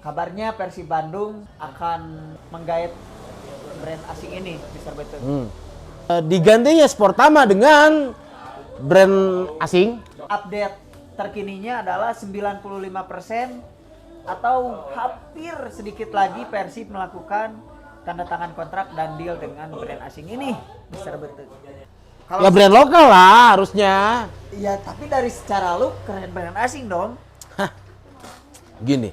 Kabarnya Persib Bandung akan menggait brand asing ini, Mr. Betul. Digantinya Sportama dengan brand asing. Update terkininya adalah 95% atau hampir sedikit lagi Persib melakukan tanda tangan kontrak dan deal dengan brand asing ini, Mr. Betul. Ya brand lokal lah harusnya. Iya, tapi dari secara look keren brand asing dong. Gini,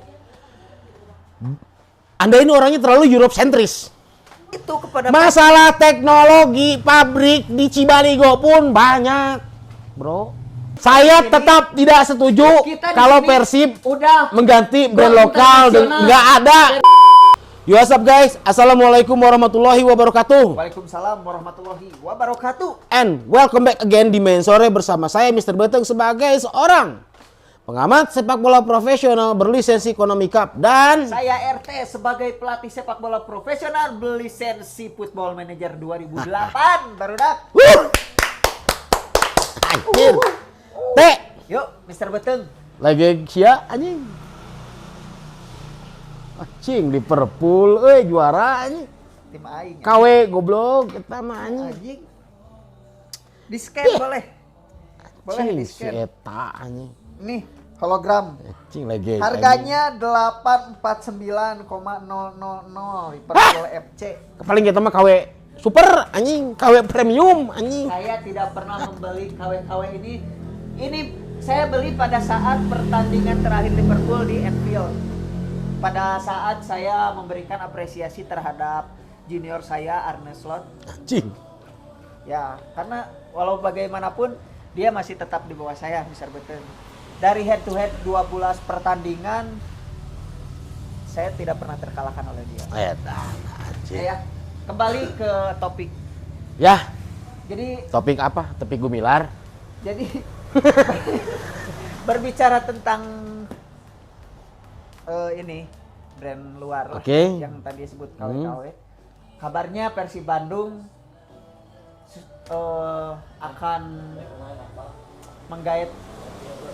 Anda ini orangnya terlalu Europe sentris. Itu kepada Masalah teknologi pabrik di Cibaligo pun banyak, bro. Saya tetap tidak setuju kalau Persib udah mengganti brand lokal. Nggak ada. Yo, what's up guys? Assalamualaikum warahmatullahi wabarakatuh. Waalaikumsalam warahmatullahi wabarakatuh. And welcome back again di Main Sore bersama saya Mr. Beteng sebagai seorang pengamat sepak bola profesional berlisensi Ekonomi Cup dan Saya RT sebagai pelatih sepak bola profesional berlisensi Football Manager 2008. Barudak. Anjir. Teh, Yuk, Mr. Beteng. lagi sia anjing. Anjing Liverpool juara anjing. Tim aing. KW goblok eta mah anjing. Anjing. Di-scan boleh. Boleh Anjing, si di-scan. eta anjing. Nih, hologram. Anjing lagi. Harganya 849,000 Liverpool FC. Paling kita mah KW super anjing, KW premium anjing. Saya tidak pernah membeli KW-KW ini. Ini saya beli pada saat pertandingan terakhir Liverpool di Anfield. Pada saat saya memberikan apresiasi terhadap junior saya Arne Slot. Anjing. Ya, karena walau bagaimanapun dia masih tetap di bawah saya, Mr. Beteng. Dari head to head 12 pertandingan saya tidak pernah terkalahkan oleh dia. Eta anjing. Ya, kembali ke topik. Ya, Jadi topik apa? Topik gumilar. Jadi berbicara tentang ini brand luar lah, Oke. yang tadi disebut KW-KW. Kabarnya Persib Bandung akan menggait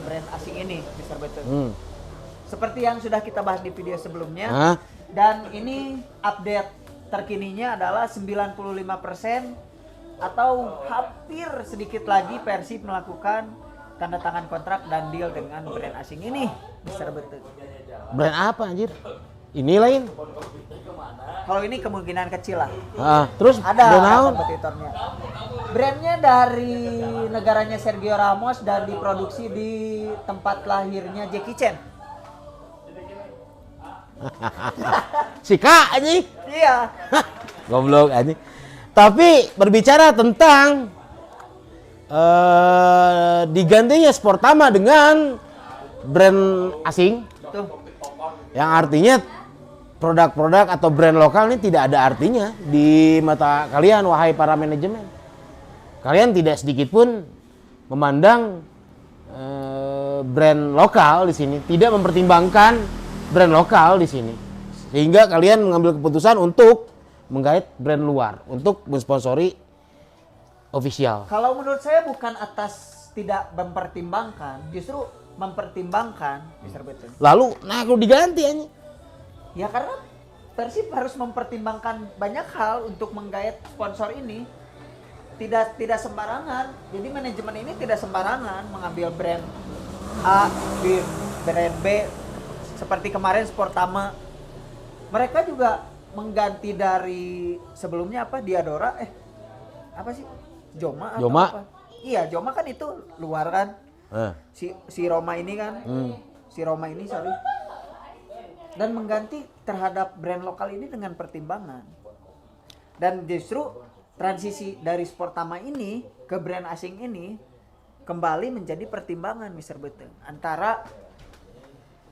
brand asing ini, Mr. Betul. Seperti yang sudah kita bahas di video sebelumnya. Hah? Dan ini update terkininya adalah 95% atau hampir sedikit lagi Persib melakukan tanda tangan kontrak dan deal dengan brand asing ini, Mr. Betul. Brand apa anjir? Ini lain. Kalau ini kemungkinan kecil lah. Terus Ada brand naon? kompetitornya. Brandnya dari negaranya Sergio Ramos dan diproduksi di tempat lahirnya Jackie Chan. Sika anjing. Iya. Goblok anjing. Tapi berbicara tentang digantinya Sportama dengan brand asing, Tuh. yang artinya produk-produk atau brand lokal ini tidak ada artinya di mata kalian, wahai para manajemen. Kalian tidak sedikit pun memandang brand lokal di sini, tidak mempertimbangkan brand lokal di sini, sehingga kalian mengambil keputusan untuk menggait brand luar untuk mensponsori official. Kalau menurut saya bukan atas tidak mempertimbangkan, justru mempertimbangkan, Mr. Betul. Lalu, nah kalau diganti anjing. Ya karena Persib harus mempertimbangkan banyak hal untuk menggait sponsor ini. Tidak sembarangan. Jadi manajemen ini tidak sembarangan mengambil brand A, brand B. Seperti kemarin Sportama. Mereka juga mengganti dari sebelumnya apa? Diadora apa sih? Joma atau Joma. apa? Iya, Joma kan itu luar kan. Si Roma ini kan. Si Roma ini sorry. Dan mengganti terhadap brand lokal ini dengan pertimbangan. Dan justru transisi dari Sportama ini ke brand asing ini kembali menjadi pertimbangan, Mr. Beteng, antara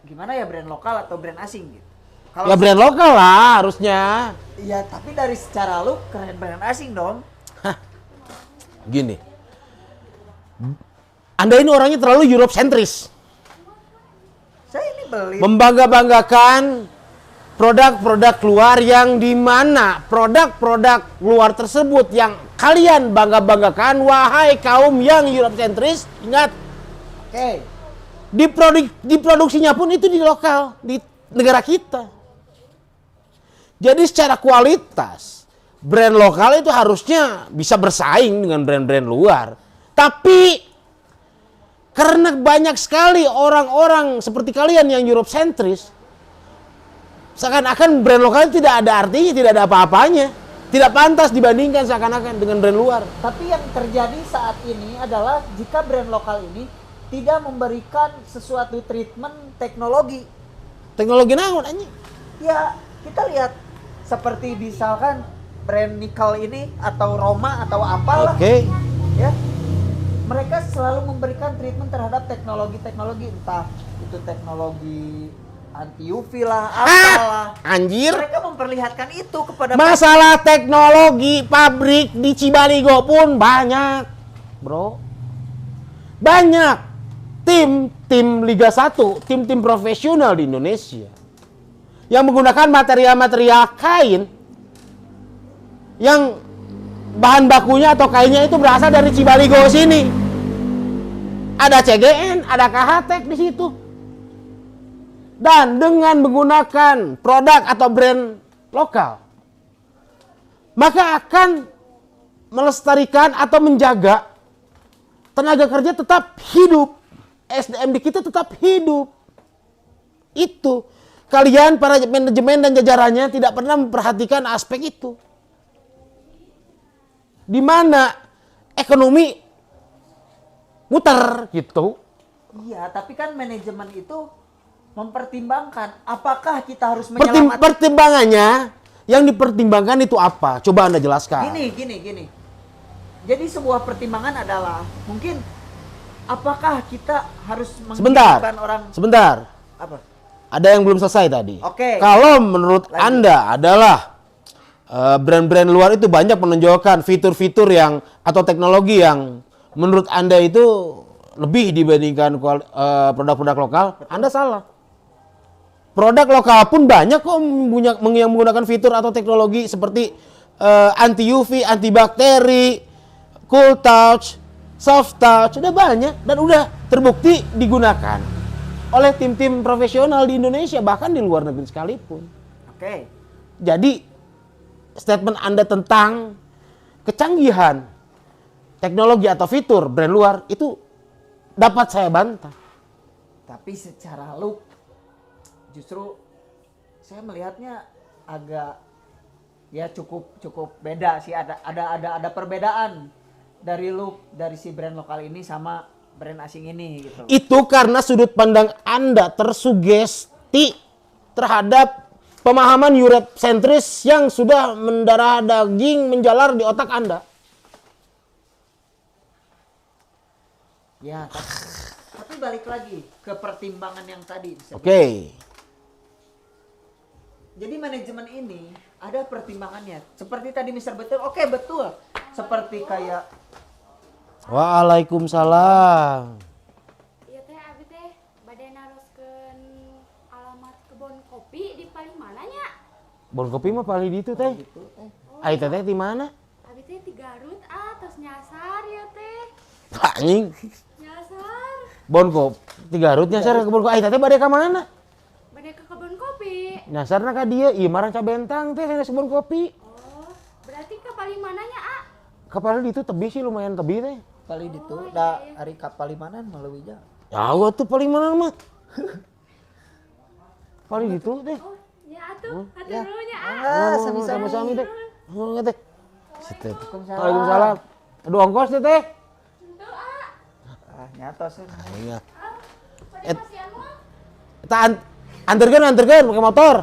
gimana ya brand lokal atau brand asing gitu. Ya brand lokal lah harusnya. Iya, tapi dari secara look keren brand asing dong. Gini, Anda ini orangnya terlalu Europe sentris. Saya ini beli Membangga-banggakan produk-produk luar yang dimana produk-produk luar tersebut yang kalian bangga-banggakan, wahai kaum yang Europe sentris, ingat, Oke. diproduksinya pun itu di lokal, di negara kita. Jadi secara kualitas, brand lokal itu harusnya bisa bersaing dengan brand-brand luar. Tapi karena banyak sekali orang-orang seperti kalian yang Europe sentris, seakan-akan brand lokal itu tidak ada artinya, tidak ada apa-apanya. Tidak pantas dibandingkan seakan-akan dengan brand luar. Tapi yang terjadi saat ini adalah jika brand lokal ini tidak memberikan sesuatu treatment teknologi. Teknologi naon anjing? Ya, kita lihat seperti misalkan brand nikel ini atau Roma atau apalah. Oke. Ya. Mereka selalu memberikan treatment terhadap teknologi-teknologi, entah itu teknologi anti UV lah, apalah. Anjir. Mereka memperlihatkan itu kepada Masalah teknologi pabrik di Cibaligo pun banyak, bro. Banyak tim Liga 1, tim-tim profesional di Indonesia yang menggunakan material-material kain yang bahan bakunya atau kainnya itu berasal dari Cibaligo sini. Ada CGN, ada KHTek di situ. Dan dengan menggunakan produk atau brand lokal, maka akan melestarikan atau menjaga tenaga kerja tetap hidup. SDM di kita tetap hidup. Itu. Kalian para manajemen dan jajarannya tidak pernah memperhatikan aspek itu. Di mana ekonomi muter gitu. Iya, tapi kan manajemen itu mempertimbangkan apakah kita harus menyelamatkan. Pertimbangannya, yang dipertimbangkan itu apa? Coba Anda jelaskan. Gini. Jadi sebuah pertimbangan adalah mungkin apakah kita harus menghidupkan orang. Sebentar. Apa? Ada yang belum selesai tadi. Oke. Kalau menurut Lanjut. Anda adalah brand-brand luar itu banyak menunjukkan fitur-fitur yang atau teknologi yang menurut Anda itu lebih dibandingkan produk-produk lokal, Anda salah. Produk lokal pun banyak kok yang menggunakan fitur atau teknologi seperti anti UV, anti bakteri, cool touch, soft touch, udah banyak dan udah terbukti digunakan oleh tim-tim profesional di Indonesia bahkan di luar negeri sekalipun. Oke. Jadi statement Anda tentang kecanggihan teknologi atau fitur brand luar itu dapat saya bantah. Tapi secara look justru saya melihatnya agak ya cukup beda sih, ada perbedaan dari look dari si brand lokal ini sama brand asing ini gitu. Itu karena sudut pandang Anda tersugesti terhadap pemahaman Europe sentris yang sudah mendarah daging menjalar di otak Anda. Ya, tapi balik lagi ke pertimbangan yang tadi. Oke. Jadi manajemen ini ada pertimbangannya. Seperti tadi Mr. Betul, oke betul. Seperti kayak Waalaikumsalam. Iya teh, abi teh bade naroskeun alamat kebun kopi di paling mananya? Bon kopi mah paling di itu teh. gitu. Ai teh di mana? Abi teh di Garut terus nyasar ya teh. Anjing. Nyasar. Bon kopi di Garut nyasar ke bon kopi. Ai teh bade ka mana? Bade ke kebun kopi. Nyasarna ka dieu, ieu marang Cabentang teh sana kebun kopi. Oh, berarti ke paling mananya, Kapal itu tebih sih lumayan tebih teh. Kali itu da hari kapal limanan melalui jalan. Ya gua tuh paling mana mah. Paling itu teh. Oh, ya atuh, hatur Ya. nuhunnya Sama-sama teh. Oh teh. Situ. Waalaikumsalam. Waalaikumsalam. Aduh ongkos teh teh. Henteu Nyata sih. Iya. pada pasian mah. Kita anterkeun pakai motor.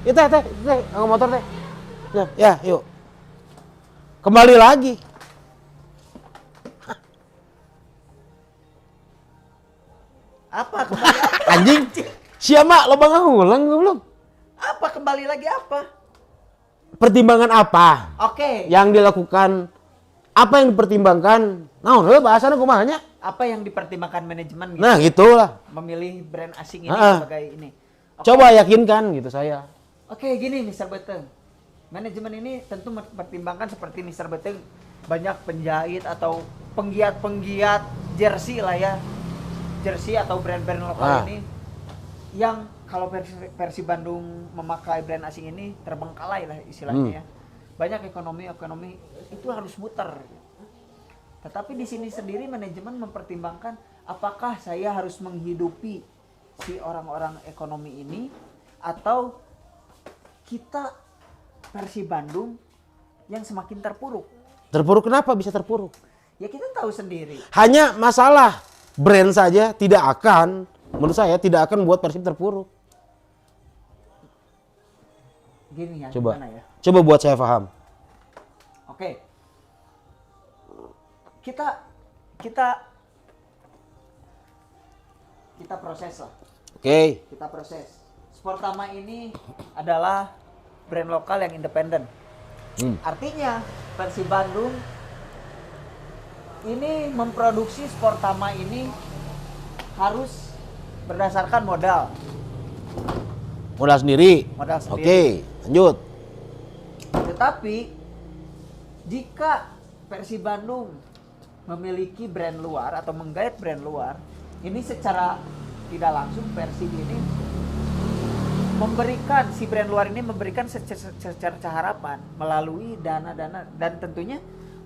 Itu teh, pakai motor teh. Ya, yuk. Kembali lagi. Apa kembali? Anjing. Siapa lo bang ngulang belum? Apa kembali lagi apa? Pertimbangan apa Oke. yang dilakukan? Apa yang dipertimbangkan? Nah, lo bahasanya kumahanya. Apa yang dipertimbangkan manajemen gitu, Nah, gitulah. memilih brand asing ini Ah. sebagai ini. Oke. Coba yakinkan gitu saya. Oke, gini Mr. Beteng. Manajemen ini tentu mempertimbangkan seperti Mr. Beteng banyak penjahit atau penggiat-penggiat jersey lah ya. Jersey atau brand-brand lokal Ah. ini yang kalau versi Bandung memakai brand asing ini terbengkalai lah istilahnya ya. Banyak ekonomi itu harus muter. Tetapi di sini sendiri manajemen mempertimbangkan apakah saya harus menghidupi si orang-orang ekonomi ini atau kita versi Bandung yang semakin terpuruk. Terpuruk kenapa bisa terpuruk? Ya kita tahu sendiri. Hanya masalah brand saja menurut saya tidak akan membuat Persib terpuruk. Gini ya, Coba. gimana ya? Coba buat saya paham. Oke. Kita proses lah. Oke. Kita proses. Sportama ini adalah brand lokal yang independen. Artinya Persib Bandung ini memproduksi Sportama ini harus berdasarkan modal. Modal sendiri. Modal sendiri. Oke, lanjut. Tetapi jika Persib Bandung memiliki brand luar atau menggait brand luar, ini secara tidak langsung Persib ini memberikan si brand luar ini memberikan secara harapan melalui dana-dana dan tentunya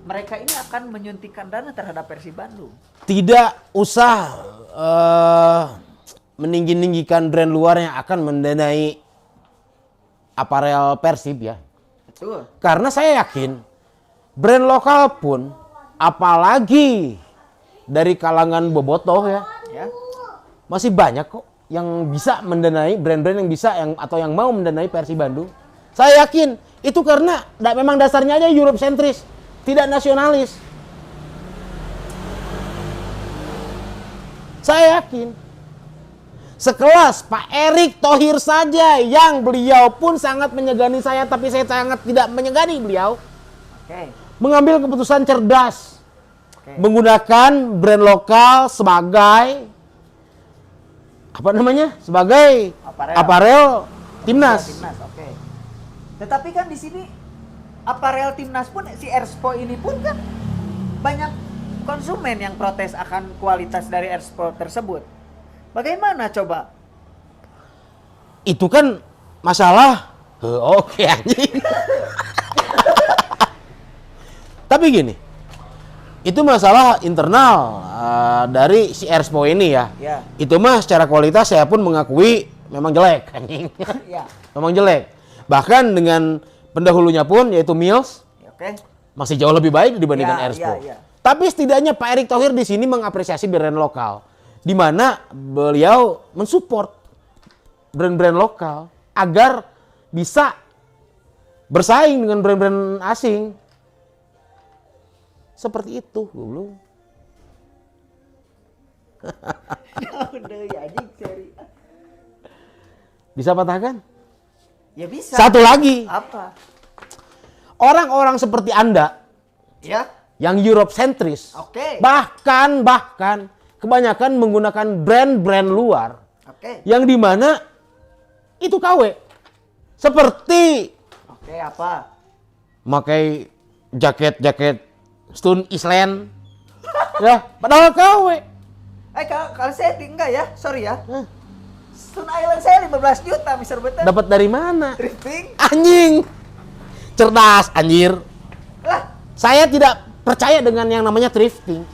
mereka ini akan menyuntikkan dana terhadap Persib Bandung. Tidak usah meninggi-ninggikan brand luar yang akan mendanai aparel Persib ya. Betul. Karena saya yakin brand lokal pun apalagi dari kalangan bobotoh ya, Ya. masih banyak kok yang bisa mendanai brand-brand yang bisa atau yang mau mendanai Persib Bandung. Saya yakin itu karena memang dasarnya aja Europe sentris, tidak nasionalis. Saya yakin sekelas Pak Erick Thohir saja yang beliau pun sangat menyegani saya, tapi saya sangat tidak menyegani beliau. Oke. Mengambil keputusan cerdas. Oke. Menggunakan brand lokal sebagai apa namanya? Sebagai aparel timnas. Ya, timnas, oke. Tetapi kan di sini aparel timnas pun si Erspo ini pun kan banyak konsumen yang protes akan kualitas dari Erspo tersebut. Bagaimana coba? Itu kan masalah oke anjing. Tapi gini, itu masalah internal dari si Erspo ini ya. Ya. Itu mah secara kualitas saya pun mengakui memang jelek anjing. Ya. Memang jelek. Bahkan dengan pendahulunya pun yaitu Mills Oke. masih jauh lebih baik dibandingkan Ya, Erspo. ya, ya. Tapi setidaknya Pak Erick Thohir di sini mengapresiasi brand lokal, di mana beliau mensupport brand-brand lokal agar bisa bersaing dengan brand-brand asing. Seperti itu, goblok. Udah ya anjing seri. Bisa patahkan? Ya bisa. Satu lagi, Apa? orang-orang seperti Anda Ya. yang Europe sentris, Oke. bahkan kebanyakan menggunakan brand-brand luar Oke. yang dimana itu KW. Seperti Oke, apa? pakai jaket Stone Island, ya padahal KW. Kalau saya enggak ya, sorry ya. Stone Island saya 15 juta, Mr. Betul. Dapat dari mana? Drifting. Anjing, cerdas anjir. Lah, Saya tidak percaya dengan yang namanya thrifting.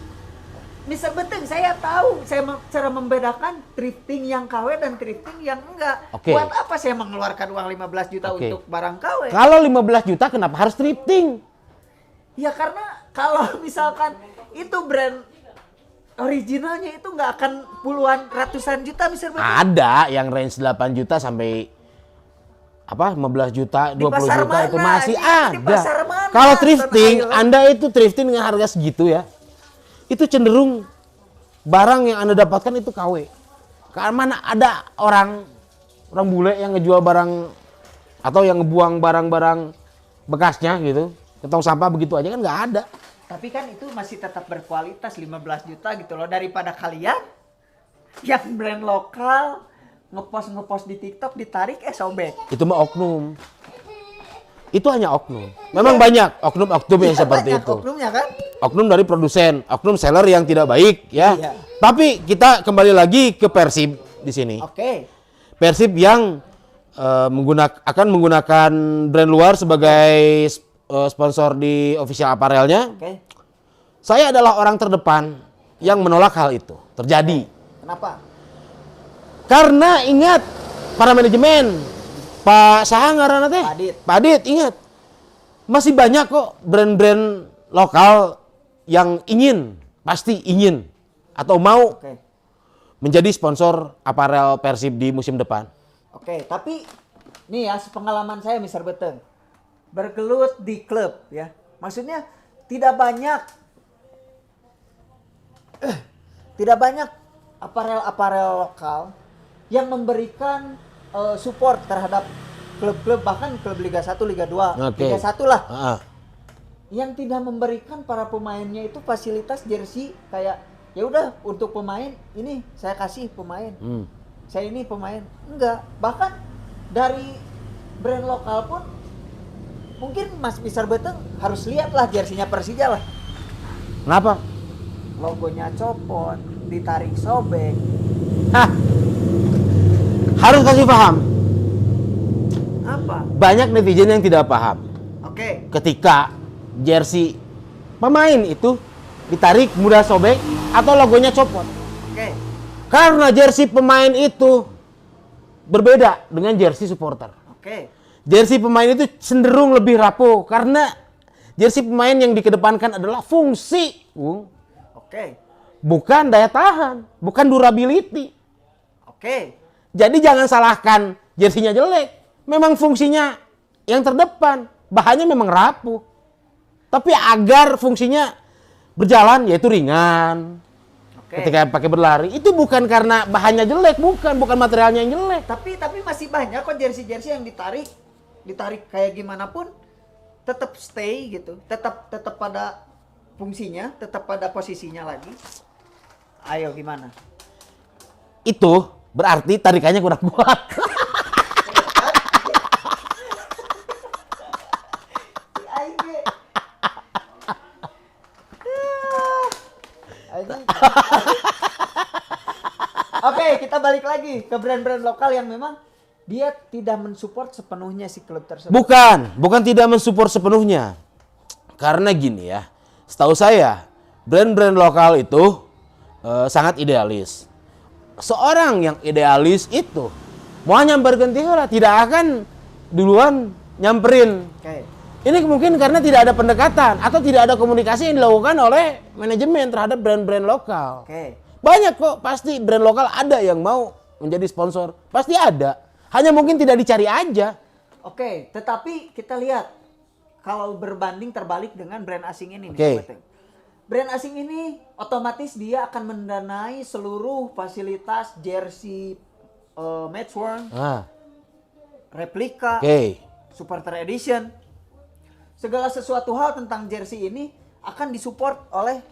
Mr. Beteng, saya tahu cara membedakan thrifting yang KW dan thrifting yang enggak. Oke. Buat apa saya mengeluarkan uang 15 juta Oke. untuk barang KW? Kalau 15 juta kenapa harus thrifting? Ya karena kalau misalkan itu brand originalnya itu nggak akan puluhan ratusan juta, Mr. Beteng. Ada yang range 8 juta sampai 15 juta, Di 20 pasar juta itu mana? masih Di ada. pasar mana? Kalau thrifting, Stone Island. Anda itu thrifting dengan harga segitu ya. Itu cenderung barang yang Anda dapatkan itu KW. Karena mana ada orang bule yang ngejual barang atau yang ngebuang barang-barang bekasnya gitu ke tong sampah begitu aja kan nggak ada. Tapi kan itu masih tetap berkualitas 15 juta gitu loh, daripada kalian yang brand lokal ngepost di TikTok ditarik sobek. Itu mah oknum. Itu hanya oknum. Memang banyak oknum-oknum yang seperti Banyak itu. oknumnya kan? Oknum dari produsen, oknum seller yang tidak baik ya. Iya. Tapi kita kembali lagi ke Persib di sini. Oke. Persib yang akan menggunakan brand luar sebagai sponsor di official apparelnya. Oke. Saya adalah orang terdepan yang menolak hal itu terjadi. Kenapa? Karena ingat, para manajemen, Pak Saha ngaranna teh? Pak Adit, ingat. Masih banyak kok brand-brand lokal yang pasti ingin atau mau menjadi sponsor aparel Persib di musim depan. Oke, tapi nih ya sepengalaman saya Mr. Beteng bergelut di klub ya. Maksudnya tidak banyak aparel lokal yang memberikan support terhadap klub-klub, bahkan klub Liga 1, Liga 2, Liga 1 lah. Yang tidak memberikan para pemainnya itu fasilitas jersey kayak ya udah untuk pemain ini saya kasih pemain. Saya ini pemain. Enggak, bahkan dari brand lokal pun mungkin Mas Mr. Beteng harus lihatlah jersinya Persija lah. Kenapa? Logonya copot, ditarik sobek. Harus kasih paham. Apa? Banyak netizen yang tidak paham. Oke. Ketika jersey pemain itu ditarik mudah sobek atau logonya copot. Oke. Karena jersey pemain itu berbeda dengan jersey supporter. Oke. Jersey pemain itu cenderung lebih rapuh karena jersey pemain yang dikedepankan adalah fungsi, Oke. bukan daya tahan, bukan durability. Oke. Jadi jangan salahkan jersinya jelek. Memang fungsinya yang terdepan, bahannya memang rapuh. Tapi agar fungsinya berjalan yaitu ringan. Ketika pakai berlari itu bukan karena bahannya jelek, bukan materialnya yang jelek. Tapi masih banyak kok jersey-jersey yang ditarik kayak gimana pun tetap stay gitu. Tetap pada fungsinya, tetap pada posisinya lagi. Ayo gimana? Itu berarti tarikannya kurang kuat. Oke, kita balik lagi ke brand-brand lokal yang memang dia tidak mensupport sepenuhnya si klub tersebut. Bukan tidak mensupport sepenuhnya. Karena gini ya, setahu saya brand-brand lokal itu sangat idealis. Seorang yang idealis itu mau nyamperin heula tidak akan duluan nyamperin. Ini mungkin karena tidak ada pendekatan atau tidak ada komunikasi yang dilakukan oleh manajemen terhadap brand-brand lokal. Banyak kok, pasti brand lokal ada yang mau menjadi sponsor. Pasti ada. Hanya mungkin tidak dicari aja. Oke, tetapi kita lihat kalau berbanding terbalik dengan brand asing ini. Brand asing ini otomatis dia akan mendanai seluruh fasilitas jersey match worn, replika, supporter edition. Segala sesuatu hal tentang jersey ini akan disupport oleh,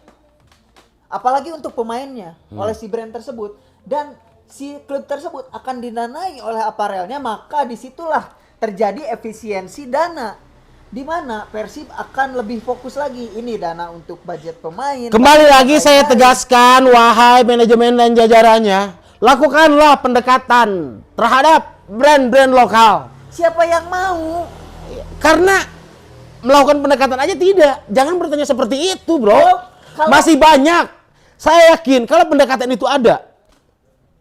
apalagi untuk pemainnya, oleh si brand tersebut. Dan si klub tersebut akan didanai oleh aparelnya, maka disitulah terjadi efisiensi dana. Di mana Persib akan lebih fokus lagi, ini dana untuk budget pemain. Kembali lagi saya tegaskan, wahai manajemen dan jajarannya, lakukanlah pendekatan terhadap brand-brand lokal. Siapa yang mau? Karena melakukan pendekatan aja tidak. Jangan bertanya seperti itu, bro. Masih banyak. Saya yakin kalau pendekatan itu ada,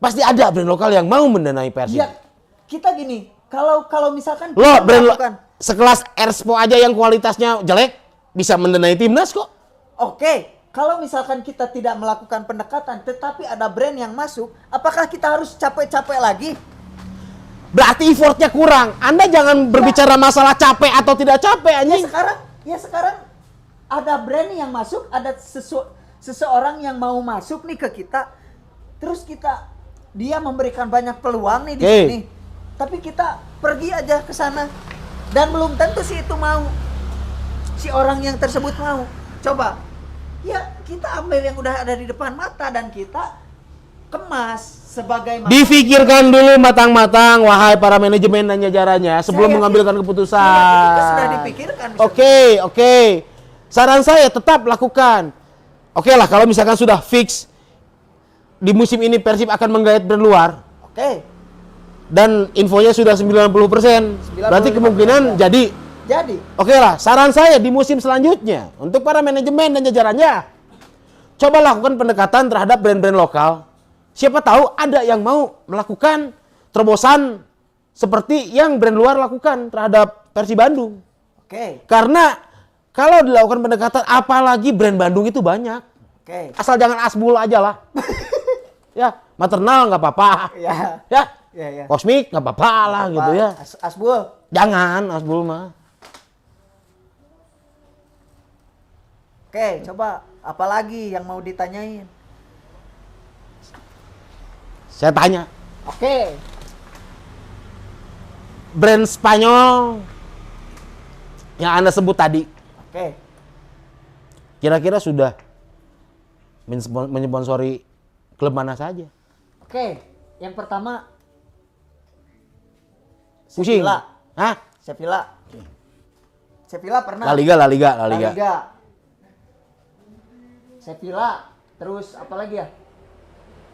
pasti ada brand lokal yang mau mendanai Persib. Ya, kita gini, kalau misalkan lo brand sekelas Erspo aja yang kualitasnya jelek bisa mendanai timnas kok. Oke, kalau misalkan kita tidak melakukan pendekatan, tetapi ada brand yang masuk, apakah kita harus capek-capek lagi? Berarti effortnya kurang. Anda jangan berbicara masalah capek atau tidak capek, anjing. Ya sekarang ada brand yang masuk, ada seseorang yang mau masuk nih ke kita, terus dia memberikan banyak peluang nih di sini, tapi kita pergi aja ke sana dan belum tentu si itu mau, si orang yang tersebut mau. Coba, ya kita ambil yang udah ada di depan mata dan kita kemas sebagaimana. Difikirkan dulu matang-matang, wahai para manajemen dan jajarannya sebelum mengambilkan keputusan. Itu sudah dipikirkan. Oke. Saran saya tetap lakukan. Oke lah, kalau misalkan sudah fix di musim ini Persib akan menggait brand luar. dan infonya sudah 90%. Berarti kemungkinan jadi. Jadi, Oke lah, saran saya di musim selanjutnya untuk para manajemen dan jajarannya, coba lakukan pendekatan terhadap brand-brand lokal. Siapa tahu ada yang mau melakukan terobosan seperti yang brand luar lakukan terhadap Persib Bandung. oke. Karena kalau dilakukan pendekatan, apalagi brand Bandung itu banyak. Oke. Asal jangan Asbul aja lah. Ya, maternal nggak apa-apa. Ya. Ya, Ya. kosmik nggak apa-apa lah gitu ya. Asbul. Jangan Asbul mah. Oke, coba apalagi yang mau ditanyain? Saya tanya, Oke. brand Spanyol yang Anda sebut tadi, Oke. kira-kira sudah mensponsori klub mana saja? Oke. Yang pertama Pusing. Sevilla. Hah? Sevilla. Sevilla pernah. La Liga. La Liga. Sevilla. Terus apa lagi ya?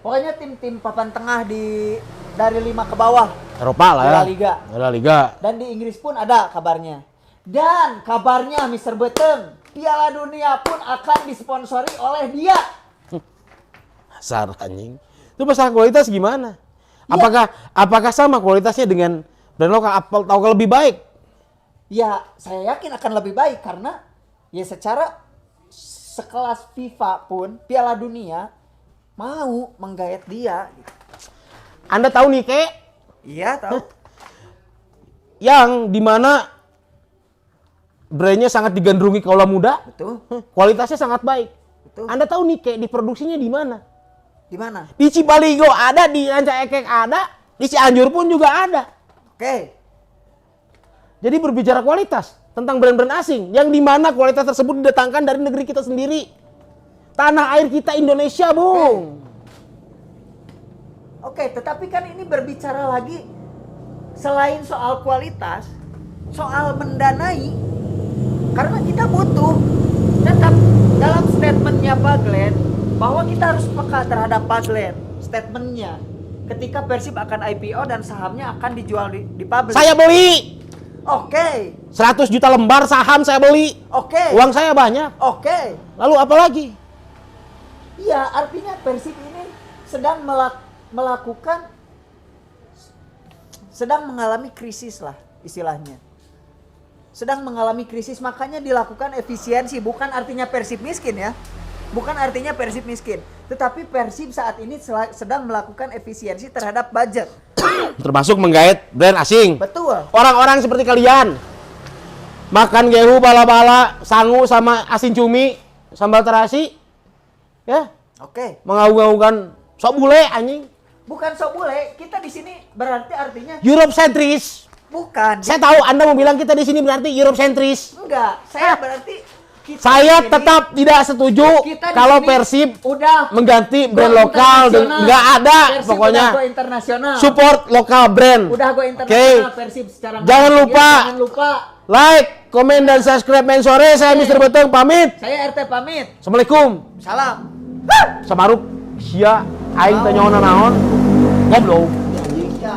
Pokoknya tim-tim papan tengah dari 5 ke bawah. Eropa lah ya. La Liga. La Liga. Dan di Inggris pun ada kabarnya. Dan kabarnya Mr. Beteng, Piala Dunia pun akan disponsori oleh dia. Dasar anjing. Itu masalah kualitas gimana? Ya. Apakah sama kualitasnya dengan brand lokal atau lebih baik? Ya, saya yakin akan lebih baik karena ya secara sekelas FIFA pun Piala Dunia mau menggayat dia. Anda tahu nih Kek, Iya, tahu. yang dimana brandnya sangat digandrungi kaula muda, Betul. kualitasnya sangat baik. Betul. Anda tahu nih Kek, diproduksinya di mana? Di mana? Di Cibaligo ada, di Ranca Ekek ada, di Cianjur pun juga ada. Oke. Jadi berbicara kualitas tentang brand-brand asing yang dimana kualitas tersebut didatangkan dari negeri kita sendiri, tanah air kita Indonesia, Bung. Oke, tetapi kan ini berbicara lagi selain soal kualitas, soal mendanai. Karena kita butuh tetap dalam statementnya Pak Glenn bahwa kita harus peka terhadap Pak Glenn. Statementnya ketika Persib akan IPO dan sahamnya akan dijual di publik. Saya beli Oke. 100 juta lembar saham saya beli. Oke. Uang saya banyak. Oke. Lalu apa lagi? Iya, artinya Persib ini sedang sedang mengalami krisis lah istilahnya. Sedang mengalami krisis, makanya dilakukan efisiensi. Bukan artinya Persib miskin ya. Bukan artinya Persib miskin. Tetapi Persib saat ini sedang melakukan efisiensi terhadap budget. Termasuk menggait brand asing. Betul. Orang-orang seperti kalian makan gehu bala-bala, sangu sama asin cumi, sambal terasi, ya, Oke. mengaung-aungkan sok bule anjing. Bukan sok bule, kita di sini berarti artinya Europe sentris. bukan. Saya tahu Anda mau bilang kita di sini berarti Europe sentris. Enggak, saya berarti kita Saya di sini- tetap tidak setuju kita di kalau sini Persib udah mengganti go brand lokal. internasional. Nggak ada Persib pokoknya. udah go internasional. Support lokal brand. Udah go Oke. internasional Persib secara Jangan marketing. lupa. Jangan lupa. Like, komen dan subscribe main sore. Saya Mr. Beteng pamit. Saya RT pamit. Assalamualaikum. Salam. Samaruk sia aing teh nyaona naon. Goblok. Ya.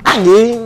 Anjing.